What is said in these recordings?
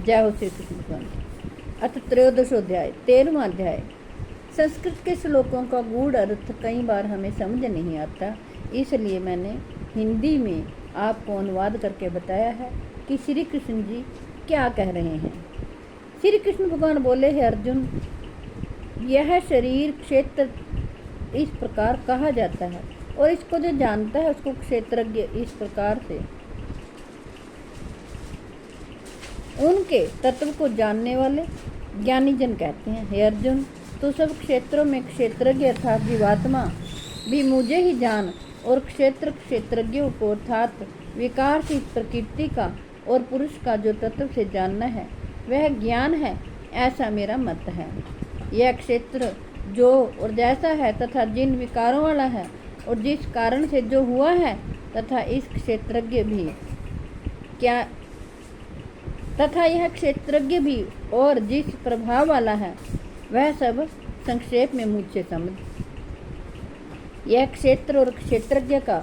जय हो श्री कृष्ण भगवान। अथ त्रयोदशोध्याय 13वां अध्याय। संस्कृत के श्लोकों का गूढ़ अर्थ कई बार हमें समझ नहीं आता, इसलिए मैंने हिंदी में आपको अनुवाद करके बताया है कि श्री कृष्ण जी क्या कह रहे हैं। श्री कृष्ण भगवान बोले, हे अर्जुन, यह शरीर क्षेत्र इस प्रकार कहा जाता है और इसको जो जानता है उसको क्षेत्रज्ञ इस प्रकार से उनके तत्व को जानने वाले ज्ञानी जन कहते हैं। हे अर्जुन, तो सब क्षेत्रों में क्षेत्रज्ञ अर्थात जीवात्मा भी मुझे ही जान और क्षेत्रज्ञों को अर्थात विकार की प्रकृति का और पुरुष का जो तत्व से जानना है वह ज्ञान है, ऐसा मेरा मत है। यह क्षेत्र जो और जैसा है तथा जिन विकारों वाला है और जिस कारण से जो हुआ है तथा इस क्षेत्रज्ञ भी क्या तथा यह क्षेत्रज्ञ भी और जिस प्रभाव वाला है वह सब संक्षेप में मुझसे समझ। यह क्षेत्र और क्षेत्रज्ञ का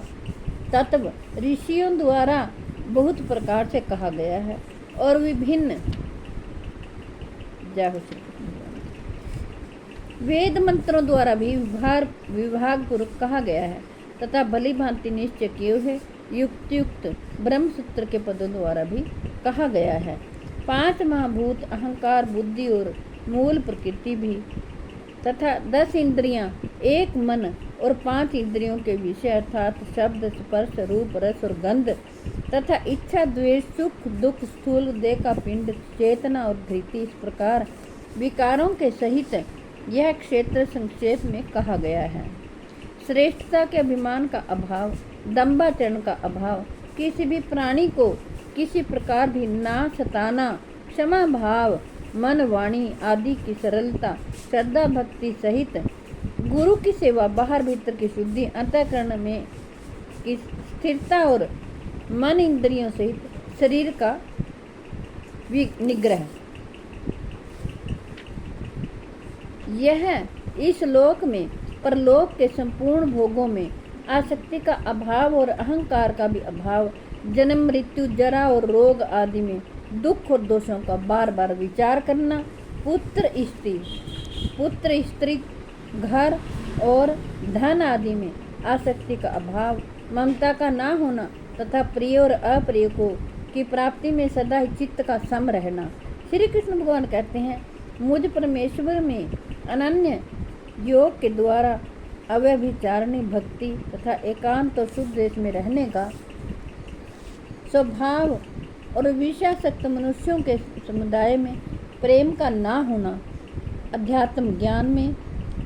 तत्व ऋषियों द्वारा बहुत प्रकार से कहा गया है और विभिन्न वेद मंत्रों द्वारा भी विभाग पूर्वक कहा गया है तथा भली भांति निश्चय किए हुए युक्त ब्रह्मसूत्र के पदों द्वारा भी कहा गया है। 5 महाभूत अहंकार, बुद्धि और मूल प्रकृति भी तथा 10 इंद्रियां, 1 मन और 5 इंद्रियों के विषय अर्थात शब्द, स्पर्श, रूप, रस और गंध तथा इच्छा, द्वेष, सुख, दुख, स्थूल देह का पिंड, चेतना और धृति, इस प्रकार विकारों के सहित यह क्षेत्र संक्षेप में कहा गया है। श्रेष्ठता के अभिमान का अभाव, दंभाचरण का अभाव, किसी भी प्राणी को किसी प्रकार भी ना सताना, क्षमा भाव, मन वाणी आदि की सरलता, श्रद्धा भक्ति सहित गुरु की सेवा, बाहर भीतर की शुद्धि, अंतःकरण में की स्थिरता और मन इंद्रियों सहित शरीर का निग्रह, यह इस लोक में परलोक के संपूर्ण भोगों में आसक्ति का अभाव और अहंकार का भी अभाव, जन्म, मृत्यु, जरा और रोग आदि में दुख और दोषों का बार बार विचार करना, पुत्र स्त्री, घर और धन आदि में आसक्ति का अभाव, ममता का ना होना तथा प्रिय और अप्रिय को की प्राप्ति में सदा ही चित्त का सम रहना। श्री कृष्ण भगवान कहते हैं, मुझ परमेश्वर में अनन्य योग के द्वारा अव्यभिचारिणी भक्ति तथा एकांत और शुद्ध देश में रहने का स्वभाव और विषयासक्त मनुष्यों के समुदाय में प्रेम का ना होना, अध्यात्म ज्ञान में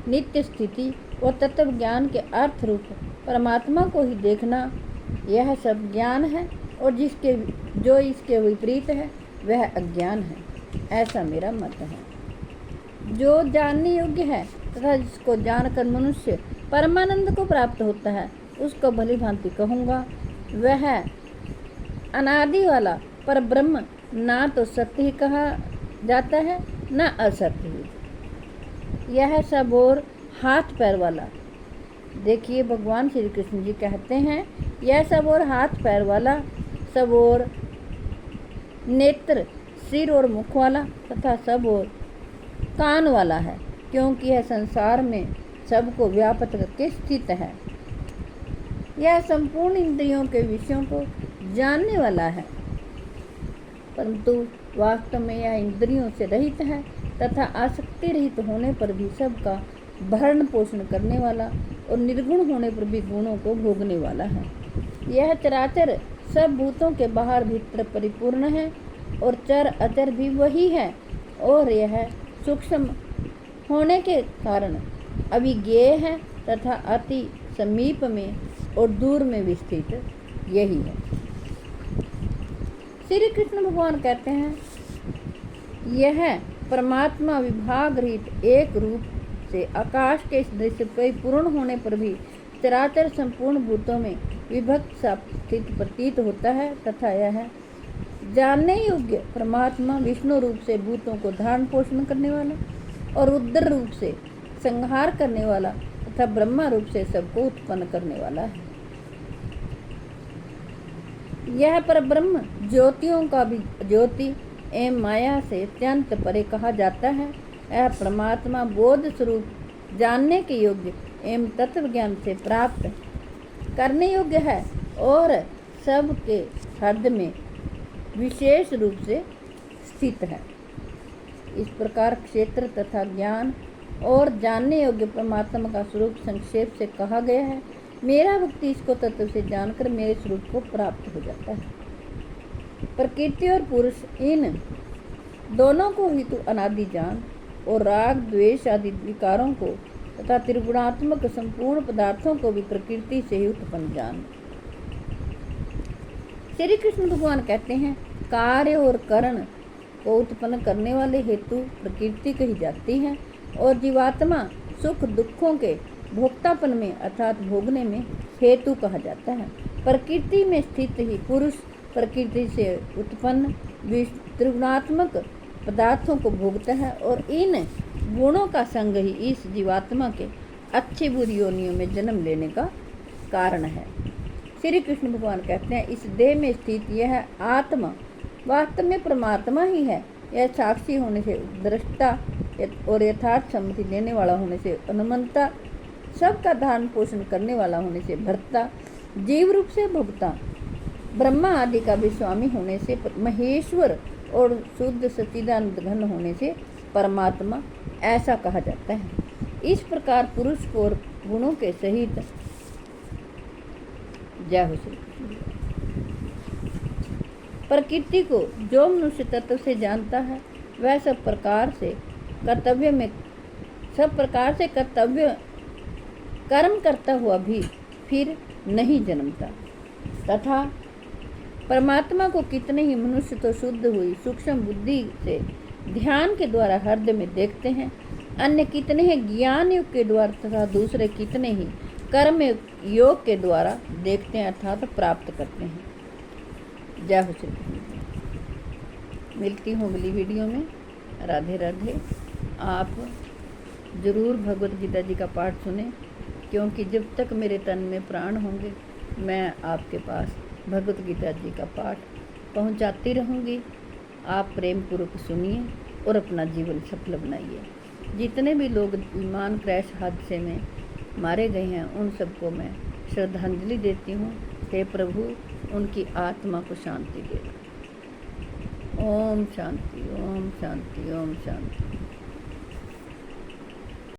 नित्य स्थिति और तत्व ज्ञान के अर्थ रूप परमात्मा को ही देखना, यह सब ज्ञान है और जो इसके विपरीत है वह अज्ञान है, ऐसा मेरा मत है। जो जानने योग्य है तथा जिसको जानकर मनुष्य परमानंद को प्राप्त होता है उसको भली भांति कहूँगा, वह अनादि वाला पर ब्रह्म ना तो सत्य ही कहा जाता है ना असत्य ही। यह सब और हाथ पैर वाला, देखिए भगवान श्री कृष्ण जी कहते हैं, यह सब और हाथ पैर वाला, सब और नेत्र, सिर और मुख वाला तथा सब और कान वाला है, क्योंकि यह संसार में सबको व्यापक करके स्थित है। यह संपूर्ण इंद्रियों के विषयों को जानने वाला है, परंतु वास्तव में यह इंद्रियों से रहित है तथा आसक्ति रहित होने पर भी सबका भरण पोषण करने वाला और निर्गुण होने पर भी गुणों को भोगने वाला है। यह चराचर सब भूतों के बाहर भीतर परिपूर्ण है और चर अचर भी वही है और यह सूक्ष्म होने के कारण अविज्ञेय है तथा अति समीप में और दूर में विस्तृत यही है। श्री कृष्ण भगवान कहते हैं, यह परमात्मा विभाग रहित एक रूप से आकाश के इस दृश्य परिपूर्ण होने पर भी चराचर संपूर्ण भूतों में विभक्त सा स्थित प्रतीत होता है तथा यह जानने योग्य परमात्मा विष्णु रूप से भूतों को धारण पोषण करने वाला और रुद्र रूप से संहार करने वाला तथा ब्रह्मा रूप से सबको उत्पन्न करने वाला है। यह परब्रह्म ज्योतियों का भी ज्योति एवं माया से अत्यंत परे कहा जाता है। यह परमात्मा बोध स्वरूप जानने के योग्य एवं तत्व ज्ञान से प्राप्त करने योग्य है और सबके हृदय में विशेष रूप से स्थित है। इस प्रकार क्षेत्र तथा ज्ञान और जानने योग्य परमात्मा का स्वरूप संक्षेप से कहा गया है। मेरा भक्ति इसको तत्व से जानकर मेरे स्वरूप को प्राप्त हो जाता है। प्रकृति और पुरुष इन दोनों को ही तू अनादि जान और राग द्वेष आदि विकारों को तथा त्रिगुणात्मक संपूर्ण पदार्थों को भी प्रकृति से ही उत्पन्न जान। श्री कृष्ण भगवान कहते हैं, कार्य और करण को उत्पन्न करने वाले हेतु प्रकृति कही जाती है और जीवात्मा सुख दुखों के भोक्तापन में अर्थात भोगने में हेतु कहा जाता है। प्रकृति में स्थित ही पुरुष प्रकृति से उत्पन्न त्रिगुणात्मक पदार्थों को भोगता है और इन गुणों का संग ही इस जीवात्मा के अच्छी बुरी योनियों में जन्म लेने का कारण है। श्री कृष्ण भगवान कहते हैं, इस देह में स्थित यह आत्मा वास्तव में परमात्मा ही है। यह साक्षी होने से दृष्टा और यथार्थ सम्मति देने वाला होने से अनुमंता, सबका धारण पोषण करने वाला होने से भर्ता, जीव रूप से भोक्ता, ब्रह्मा आदि का भी स्वामी होने से महेश्वर और शुद्ध सच्चिदानंद घन होने से परमात्मा ऐसा कहा जाता है। इस प्रकार पुरुष को और गुणों के सहित जय हो श्री कृष्ण। प्रकृति को जो मनुष्य तत्व से जानता है वह सब प्रकार से कर्तव्य कर्म करता हुआ भी फिर नहीं जन्मता तथा परमात्मा को कितने ही मनुष्य तो शुद्ध हुई सूक्ष्म बुद्धि से ध्यान के द्वारा हृदय में देखते हैं, अन्य कितने ही ज्ञान योग के द्वारा तथा दूसरे कितने ही कर्म योग के द्वारा देखते हैं अर्थात प्राप्त करते हैं। जय हो श्री कृष्ण। मिलती हूँ अगली वीडियो में। राधे राधे। आप ज़रूर भगवत गीता जी का पाठ सुने, क्योंकि जब तक मेरे तन में प्राण होंगे मैं आपके पास भगवत गीता जी का पाठ पहुंचाती रहूंगी। आप प्रेम पूर्वक सुनिए और अपना जीवन सफल बनाइए। जितने भी लोग विमान क्रैश हादसे में मारे गए हैं उन सबको मैं श्रद्धांजलि देती हूँ। हे प्रभु, उनकी आत्मा को शांति दे। ओम शांति, ओम शांति, ओम शांति।